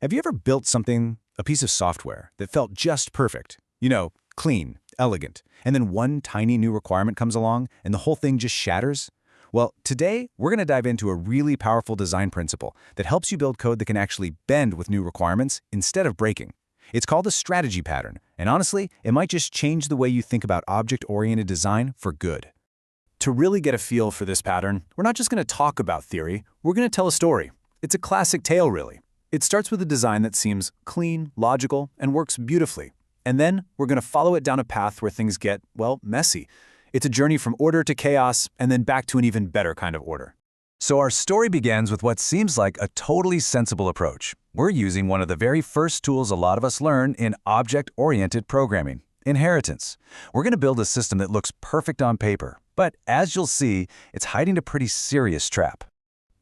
Have you ever built something, a piece of software, that felt just perfect? Clean, elegant, and then one tiny new requirement comes along and the whole thing just shatters? Well, today we're going to dive into a really powerful design principle that helps you build code that can actually bend with new requirements instead of breaking. It's called a strategy pattern, and honestly, it might just change the way you think about object-oriented design for good. To really get a feel for this pattern, we're not just going to talk about theory, we're going to tell a story. It's a classic tale, really. It starts with a design that seems clean, logical, and works beautifully. And then we're going to follow it down a path where things get, well, messy. It's a journey from order to chaos, and then back to an even better kind of order. So our story begins with what seems like a totally sensible approach. We're using one of the very first tools a lot of us learn in object-oriented programming, inheritance. We're going to build a system that looks perfect on paper, but as you'll see, it's hiding a pretty serious trap.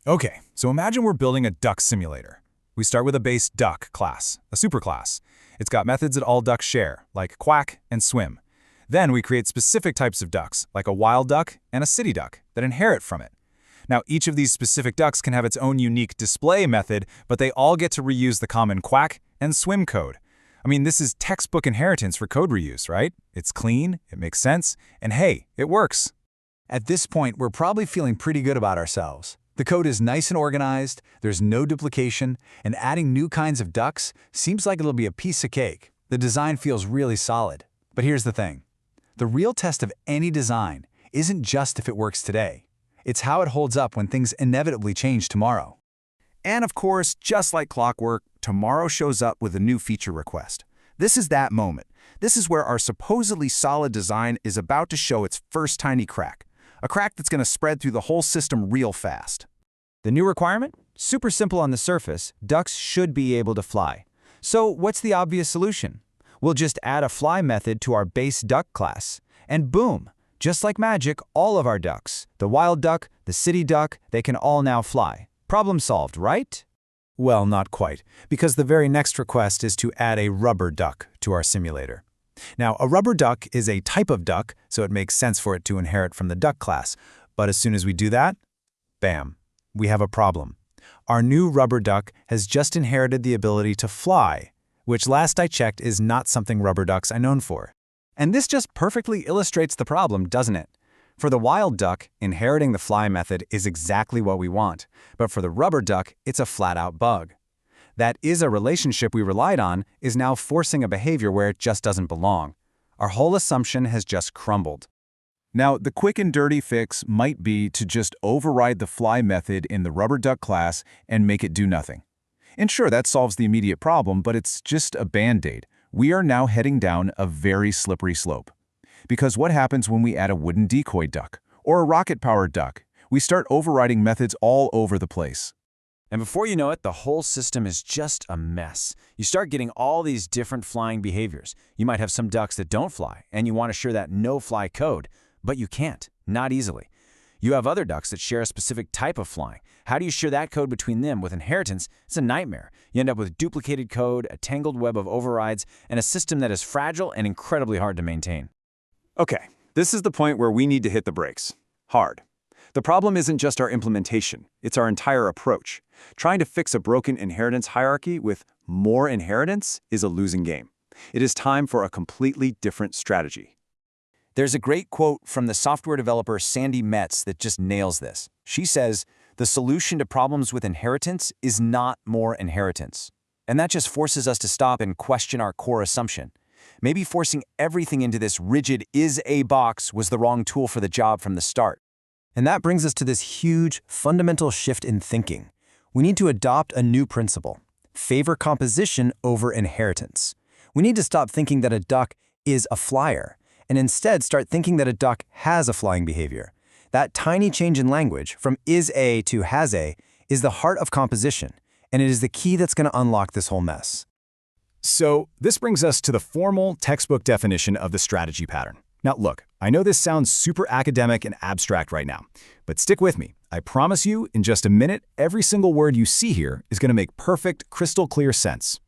Okay, so imagine we're building a duck simulator. We start with a base duck class, a superclass. It's got methods that all ducks share, like quack and swim. Then we create specific types of ducks, like a wild duck and a city duck, that inherit from it. Now, each of these specific ducks can have its own unique display method, but they all get to reuse the common quack and swim code. I mean, this is textbook inheritance for code reuse, right? It's clean, it makes sense, and hey, it works. At this point, we're probably feeling pretty good about ourselves. The code is nice and organized, there's no duplication, and adding new kinds of ducks seems like it'll be a piece of cake. The design feels really solid. But here's the thing. The real test of any design isn't just if it works today. It's how it holds up when things inevitably change tomorrow. And of course, just like clockwork, tomorrow shows up with a new feature request. This is that moment. This is where our supposedly solid design is about to show its first tiny crack. A crack that's going to spread through the whole system real fast. The new requirement? Super simple on the surface, ducks should be able to fly. So what's the obvious solution? We'll just add a fly method to our base duck class. And boom, just like magic, all of our ducks, the wild duck, the city duck, they can all now fly. Problem solved, right? Well, not quite, because the very next request is to add a rubber duck to our simulator. Now, a rubber duck is a type of duck, so it makes sense for it to inherit from the duck class. But as soon as we do that, bam, we have a problem. Our new rubber duck has just inherited the ability to fly, which last I checked is not something rubber ducks are known for. And this just perfectly illustrates the problem, doesn't it? For the wild duck, inheriting the fly method is exactly what we want, but for the rubber duck, it's a flat-out bug. That is a relationship we relied on is now forcing a behavior where it just doesn't belong. Our whole assumption has just crumbled. Now, the quick and dirty fix might be to just override the fly method in the rubber duck class and make it do nothing. And sure, that solves the immediate problem, but it's just a band-aid. We are now heading down a very slippery slope. Because what happens when we add a wooden decoy duck or a rocket-powered duck? We start overriding methods all over the place. And before you know it, the whole system is just a mess. You start getting all these different flying behaviors. You might have some ducks that don't fly, and you want to share that no-fly code, but you can't, not easily. You have other ducks that share a specific type of flying. How do you share that code between them? With inheritance, it's a nightmare. You end up with duplicated code, a tangled web of overrides, and a system that is fragile and incredibly hard to maintain. Okay, this is the point where we need to hit the brakes. Hard. The problem isn't just our implementation, it's our entire approach. Trying to fix a broken inheritance hierarchy with more inheritance is a losing game. It is time for a completely different strategy. There's a great quote from the software developer Sandy Metz that just nails this. She says, "The solution to problems with inheritance is not more inheritance." And that just forces us to stop and question our core assumption. Maybe forcing everything into this rigid is-a box was the wrong tool for the job from the start. And that brings us to this huge, fundamental shift in thinking. We need to adopt a new principle. Favor composition over inheritance. We need to stop thinking that a duck is a flyer, and instead start thinking that a duck has a flying behavior. That tiny change in language, from is-a to has-a, is the heart of composition, and it is the key that's going to unlock this whole mess. So this brings us to the formal textbook definition of the strategy pattern. Now look, I know this sounds super academic and abstract right now, but stick with me. I promise you, in just a minute, every single word you see here is going to make perfect, crystal clear sense.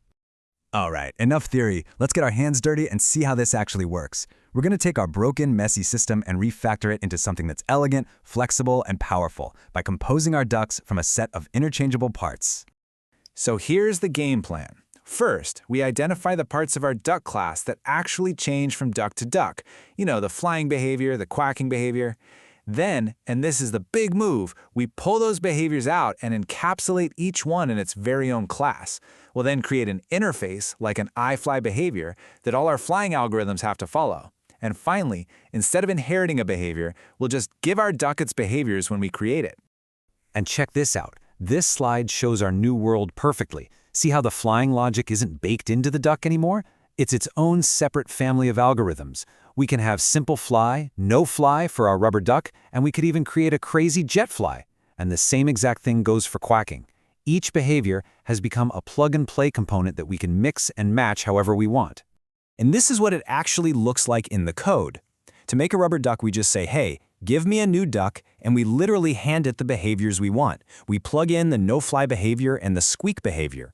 All right, enough theory. Let's get our hands dirty and see how this actually works. We're going to take our broken, messy system and refactor it into something that's elegant, flexible, and powerful by composing our ducks from a set of interchangeable parts. So here's the game plan. First, we identify the parts of our duck class that actually change from duck to duck. You know, the flying behavior, the quacking behavior. Then, and this is the big move, we pull those behaviors out and encapsulate each one in its very own class. We'll then create an interface, like an iFly behavior, that all our flying algorithms have to follow. And finally, instead of inheriting a behavior, we'll just give our duck its behaviors when we create it. And check this out. This slide shows our new world perfectly. See how the flying logic isn't baked into the duck anymore? It's its own separate family of algorithms. We can have simple fly, no fly for our rubber duck, and we could even create a crazy jet fly. And the same exact thing goes for quacking. Each behavior has become a plug-and-play component that we can mix and match however we want. And this is what it actually looks like in the code. To make a rubber duck, we just say, hey, give me a new duck, and we literally hand it the behaviors we want. We plug in the no-fly behavior and the squeak behavior.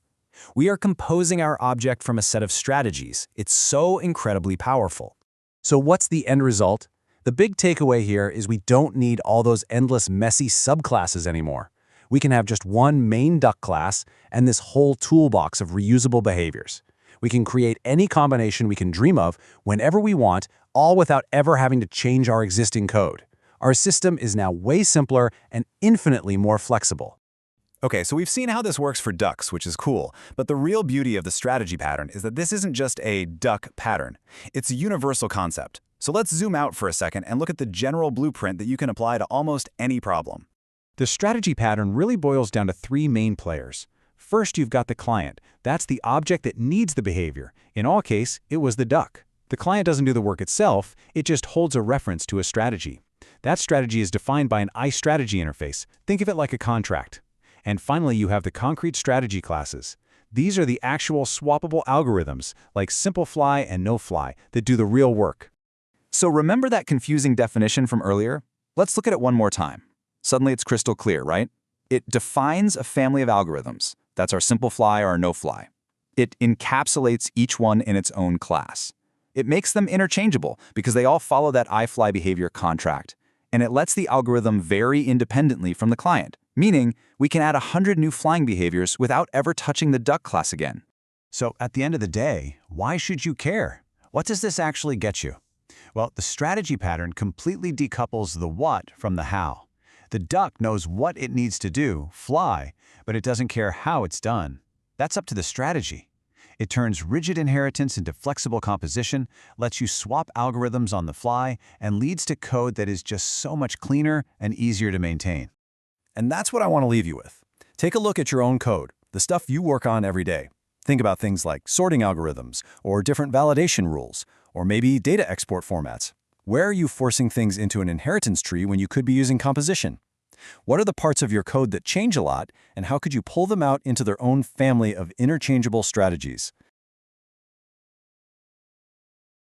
We are composing our object from a set of strategies. It's so incredibly powerful. So what's the end result? The big takeaway here is we don't need all those endless messy subclasses anymore. We can have just one main duck class and this whole toolbox of reusable behaviors. We can create any combination we can dream of whenever we want, all without ever having to change our existing code. Our system is now way simpler and infinitely more flexible. Okay, so we've seen how this works for ducks, which is cool, but the real beauty of the strategy pattern is that this isn't just a duck pattern. It's a universal concept. So let's zoom out for a second and look at the general blueprint that you can apply to almost any problem. The strategy pattern really boils down to three main players. First, you've got the client. That's the object that needs the behavior. In our case, it was the duck. The client doesn't do the work itself, it just holds a reference to a strategy. That strategy is defined by an iStrategy interface. Think of it like a contract. And finally, you have the concrete strategy classes. These are the actual swappable algorithms, like simple fly and no fly, that do the real work. So remember that confusing definition from earlier? Let's look at it one more time. Suddenly it's crystal clear, right? It defines a family of algorithms. That's our simple fly or our no fly. It encapsulates each one in its own class. It makes them interchangeable because they all follow that iFly behavior contract. And it lets the algorithm vary independently from the client, meaning we can add 100 new flying behaviors without ever touching the duck class again. So at the end of the day, why should you care? What does this actually get you? Well, the strategy pattern completely decouples the what from the how. The duck knows what it needs to do, fly, but it doesn't care how it's done. That's up to the strategy. It turns rigid inheritance into flexible composition, lets you swap algorithms on the fly, and leads to code that is just so much cleaner and easier to maintain. And that's what I want to leave you with. Take a look at your own code, the stuff you work on every day. Think about things like sorting algorithms, or different validation rules, or maybe data export formats. Where are you forcing things into an inheritance tree when you could be using composition? What are the parts of your code that change a lot, and how could you pull them out into their own family of interchangeable strategies?